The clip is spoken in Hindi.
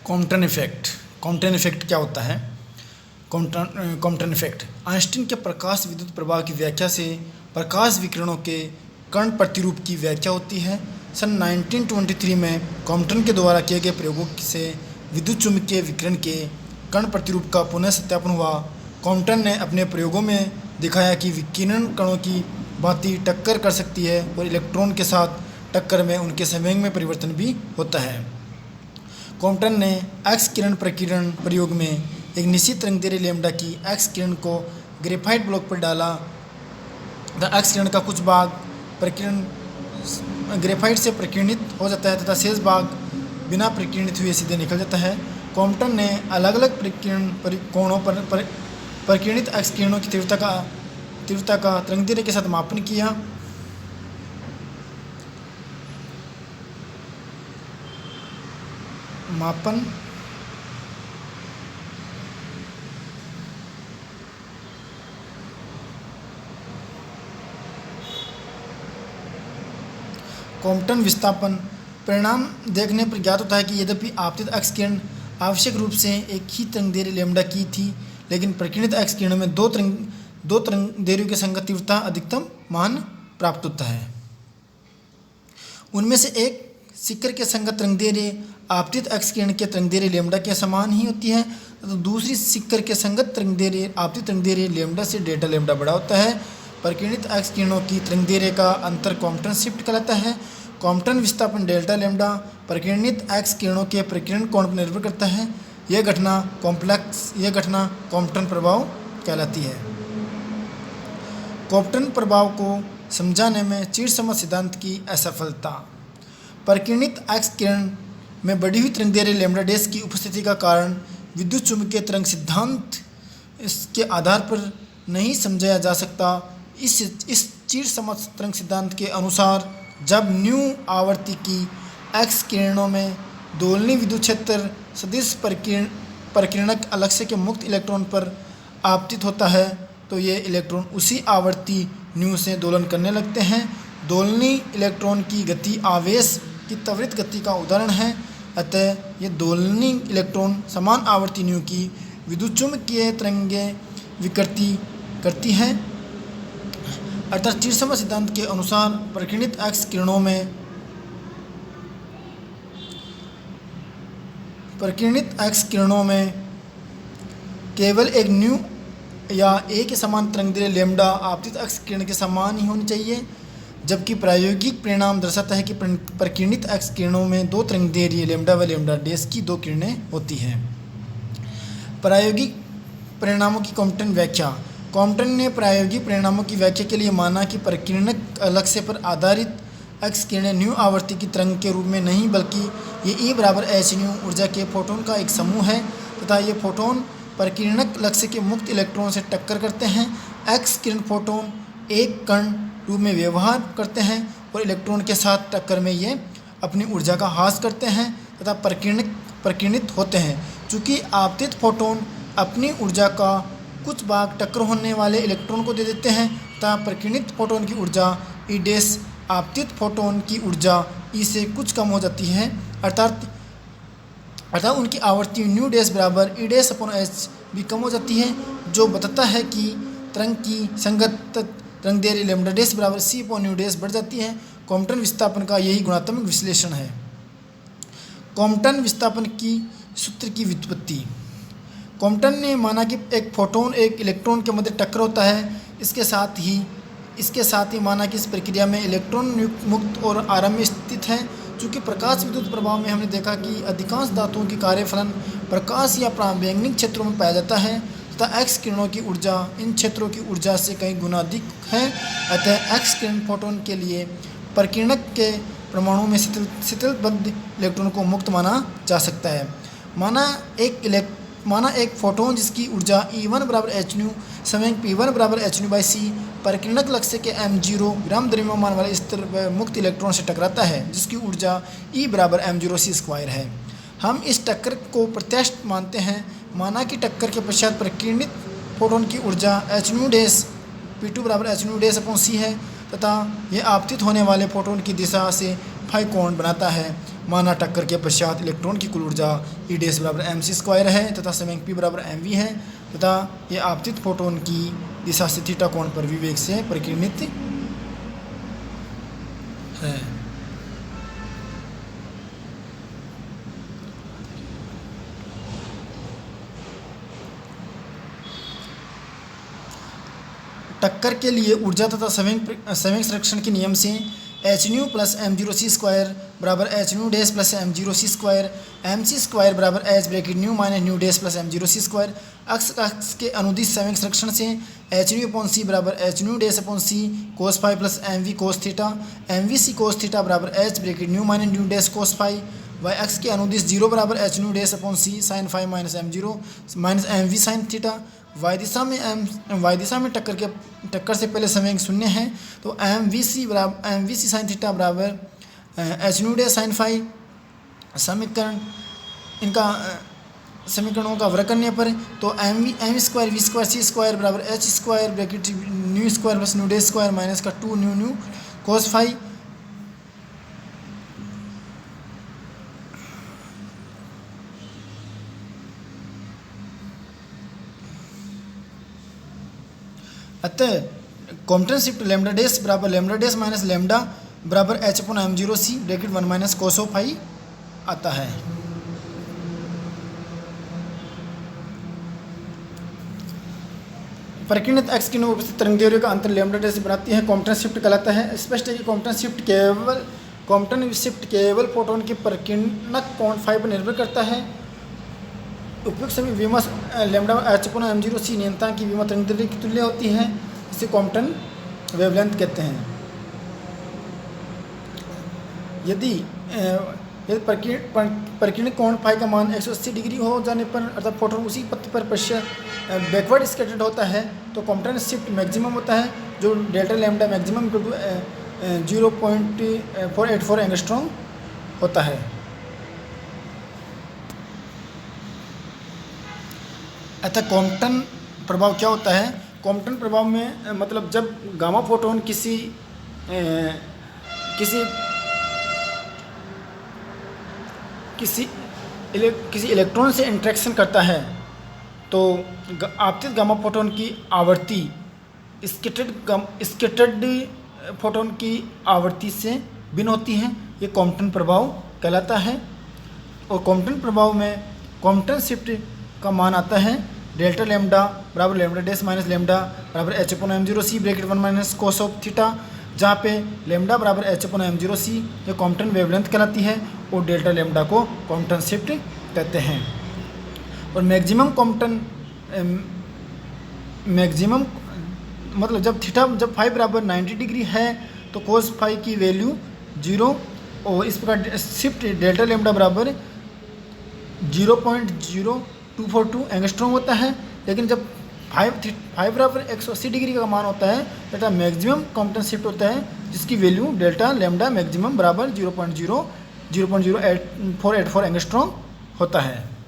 कॉम्पटन इफेक्ट क्या होता है? कॉम्पटन इफेक्ट आइंस्टीन के प्रकाश विद्युत प्रवाह की व्याख्या से प्रकाश विकिरणों के कण प्रतिरूप की व्याख्या होती है। सन 1923 में कॉम्पटन के द्वारा किए गए प्रयोगों से विद्युत चुम्बकीय विकिरण के कण प्रतिरूप का पुनः सत्यापन हुआ। कॉम्पटन ने अपने प्रयोगों में दिखाया कि विकिरण कणों की भांति टक्कर कर सकती है और इलेक्ट्रॉन के साथ टक्कर में उनके संवेग में परिवर्तन भी होता है। कॉम्पटन ने एक्स किरण प्रकीर्णन प्रयोग में एक निश्चित तरंगदैर्घ्य लैम्ब्डा की एक्स किरण को ग्रेफाइट ब्लॉक पर डाला। एक्स किरण का कुछ भाग प्रकीर्णन ग्रेफाइट से प्रकीर्णित हो जाता है तथा शेष भाग बिना प्रकीर्णित हुए सीधे निकल जाता है। कॉम्पटन ने अलग अलग कोणों पर प्रकीर्णित एक्स किरणों की तीव्रता का तरंगदैर्घ्य के साथ मापन किया। कॉम्पटन विस्थापन परिणाम देखने पर ज्ञात होता है कि यद्यपि आपतित एक्स किरण आवश्यक रूप से एक ही तरंगदैर्घ्य लैम्ब्डा की थी, लेकिन प्रकीर्णित एक्स किरणों में दो तरंगदैर्घ्यों के संगत तीव्रता अधिकतम मान प्राप्त होता है। उनमें से एक शिखर के संगत तरंगदैर्घ्य आपतित एक्स किरण के तरंगदैर्घ्य लैम्ब्डा के समान ही होती है, तो दूसरी शिखर के संगत तरंगदैर्घ्य आपतित तरंगदैर्घ्य लैम्ब्डा से डेल्टा लैम्ब्डा बड़ा होता है। प्रकीर्णित एक्स किरणों की तरंगदैर्घ्य का अंतर कॉम्पटन शिफ्ट कहलाता है। कॉम्पटन विस्थापन डेल्टा लैम्ब्डा प्रकीर्णित एक्स किरणों के प्रकीर्णन कोण पर निर्भर करता है। यह घटना कॉम्पटन प्रभाव कहलाती है। कॉम्पटन प्रभाव को समझाने में चिरसमझ सिद्धांत की असफलता। प्रकीर्णित एक्स किरण में बढ़ी हुई तरंगदैर्घ्य लैम्ब्डा डैश की उपस्थिति का कारण विद्युत चुम्बकीय तरंग सिद्धांत इसके आधार पर नहीं समझाया जा सकता। इस चिरसमझ तरंग सिद्धांत के अनुसार जब न्यू आवृत्ति की एक्स किरणों में दोलनीय विद्युत क्षेत्र सदिश प्रकीर्णक अलक्ष्य के मुक्त इलेक्ट्रॉन पर आपतित होता है, तो ये इलेक्ट्रॉन उसी आवृत्ति न्यू से दोलन करने लगते हैं। दोलनीय इलेक्ट्रॉन की गति आवेश की त्वरित गति का उदाहरण है। अतः ये दोलनीय इलेक्ट्रॉन समान आवृत्ति न्यू की विद्युत चुम्बकीय तरंगें विकृति करती हैं। अर्थात चिरसमझ सिद्धांत के अनुसार प्रकीर्णित एक्स किरणों में केवल एक न्यू या एक समान तरंगदैर्घ्य लैम्ब्डा आपतित एक्स किरण के समान ही होनी चाहिए, जबकि प्रायोगिक परिणाम दर्शाता है कि प्रकीर्णित एक्स किरणों में दो तरंगदैर्घ्य लैम्ब्डा व लैम्ब्डा डैश की दो किरणें होती हैं। प्रायोगिक परिणामों की कॉम्पटन व्याख्या। कॉम्पटन ने प्रायोगिक परिणामों की व्याख्या के लिए माना कि प्रकीर्णक अलक्ष्य पर आधारित एक्स किरणें न्यू आवृत्ति की तरंग के रूप में नहीं, बल्कि ये E बराबर h न्यू ऊर्जा के फोटोन का एक समूह है तथा ये फोटोन प्रकीर्णक लक्ष्य के मुक्त इलेक्ट्रॉन से टक्कर करते हैं। एक्स किरण फोटोन एक कण रूप में व्यवहार करते हैं और इलेक्ट्रॉन के साथ टक्कर में ये अपनी ऊर्जा का ह्रास करते हैं तथा प्रकीर्णित होते हैं। चूँकि आपतित फोटोन अपनी ऊर्जा का कुछ भाग टक्कर होने वाले इलेक्ट्रॉन को दे देते हैं तथा प्रकीर्णित फोटोन की ऊर्जा ई डैश आपतित फोटोन की ऊर्जा ई से कुछ कम हो जाती है। अर्थात उनकी आवृत्ति न्यू डैश बराबर ई डैश अपॉन एच भी कम हो जाती है, जो बताता है कि तरंग की संगत तरंगदैर्घ्य लैम्ब्डा डैश बराबर सी अपॉन न्यू डैश बढ़ जाती है। कॉम्पटन विस्थापन का यही गुणात्मक विश्लेषण है। कॉम्पटन विस्थापन की सूत्र की व्युत्पत्ति। कॉम्पटन ने माना कि एक फोटोन एक इलेक्ट्रॉन के मध्य टक्कर होता है। इसके साथ ही माना कि इस प्रक्रिया में इलेक्ट्रॉन मुक्त और आराम में स्थित है। चूँकि प्रकाश विद्युत प्रभाव में हमने देखा कि अधिकांश धातुओं की कार्यफलन प्रकाश या पराबैंगनी क्षेत्रों में पाया जाता है तथा एक्स किरणों की ऊर्जा इन क्षेत्रों की ऊर्जा से कई गुना अधिक है। अतः एक्स किरण फोटोन के लिए प्रकीर्णक के परमाणु में शिथिलबद्ध इलेक्ट्रॉन को मुक्त माना जा सकता है। माना एक फोटोन जिसकी ऊर्जा E1 बराबर h न्यू संवेग P1 बराबर h न्यू बाई सी प्रकीर्णक लक्ष्य के m0 विराम द्रव्यमान वाले स्तर व मुक्त इलेक्ट्रॉन से टकराता है, जिसकी ऊर्जा E बराबर m0 c² है। हम इस टक्कर को प्रत्यक्ष मानते हैं। माना कि टक्कर के पश्चात प्रकीर्णित फोटोन की ऊर्जा h न्यू डैश P2 बराबर h new dash upon c है तथा यह आपतित होने वाले फोटोन की दिशा से फाई कोण बनाता है। माना टक्कर के पश्चात इलेक्ट्रॉन की कुल ऊर्जा ई डैश बराबर एम सी स्क्वायर है तथा समय पी बराबर एम वी है तथा ये आपतित फोटोन की दिशा से थीटा कोण पर विवेक से परिकिरणित है। टक्कर के लिए ऊर्जा तथा संवेग संरक्षण के नियम से H nu plus M zero C square बराबर H nu dash plus M zero C square M C square बराबर H bracket nu minus nu dash plus M zero C square. अक्ष के अनुदिश संवेग संरक्षण से एच न्यू अपॉन सी बराबर H nu dash upon C cos phi plus M V cos theta M V C cos theta बराबर H bracket nu minus nu dash cos phi. Y अक्ष के अनुदिश जीरो बराबर H nu dash upon C sine phi minus M zero minus M V sine theta. Y दिशा में टक्कर से पहले संवेग शून्य है तो M V C sine theta बराबर H nu dash sign phi. समीकरणों का वर्ग करने पर तो M square V square C square बराबर H square bracket nu square plus nu dash square minus का 2 न्यू कोस फाई। अतः कॉम्पटन शिफ्ट लेमडा डैश बराबर लेमडा डैश माइनस लेमडा बराबर H upon M zero C bracket 1 minus cos phi आता है। परिकिरणित एक्स किरणों उपस्थित तरंग दैर्घ्य का अंतर लेमडा डैश बनाती है कॉम्पटन शिफ्ट कहलाता है। स्पष्ट है कि कॉम्पटन शिफ्ट केवल फोटोन के परिकिरणक कोण फाई पर निर्भर करता है। उपयुक्त सभी विमा lambda H upon M zero C नियंत्रण की विमा तरंग दैर्घ्य की तुल्य होती है, इसे कॉम्पटन वेवलेंथ कहते हैं। यदि परिकिरणिक कोण फाई का मान 180 डिग्री हो जाने पर अर्थात फोटोन उसी पथ पर बैकवर्ड स्कैटर्ड होता है तो कॉम्पटन शिफ्ट मैक्सिमम होता है जो delta lambda maximum equal to 0.484 angstrom होता है। अतः कॉम्पटन प्रभाव क्या होता है? कॉम्पटन प्रभाव में मतलब जब गामा फोटोन किसी इलेक्ट्रॉन से इंटरेक्शन करता है तो आपतित गामा फोटोन की आवर्ती स्कैटर्ड फोटोन की आवर्ती से भिन्न होती है, ये कॉम्पटन प्रभाव कहलाता है। और कॉम्पटन प्रभाव में कॉम्पटन शिफ्ट का मान आता है डेल्टा लैम्डा बराबर लैम्डा डैश माइनस लैम्डा बराबर H upon M zero C bracket 1 minus cos of theta, जहाँ पे लैम्डा बराबर H upon M zero C ये कॉम्पटन वेवलेंथ कहलाती है और डेल्टा लैम्डा को कॉम्पटन शिफ्ट कहते हैं। और मैक्सिमम मतलब जब फाई बराबर 90 डिग्री है तो कोस फाई की वैल्यू 0 और इस प्रकार शिफ्ट डेल्टा लैम्डा बराबर 0.0242 एंगस्ट्रॉम होता है। लेकिन जब फाइव बराबर 180 डिग्री का मान होता है डेल्टा मैक्सिमम कॉम्पटन शिफ्ट होता है जिसकी वैल्यू डेल्टा लैम्डा मैक्सिमम बराबर 0.0484 एंगस्ट्रॉम होता है।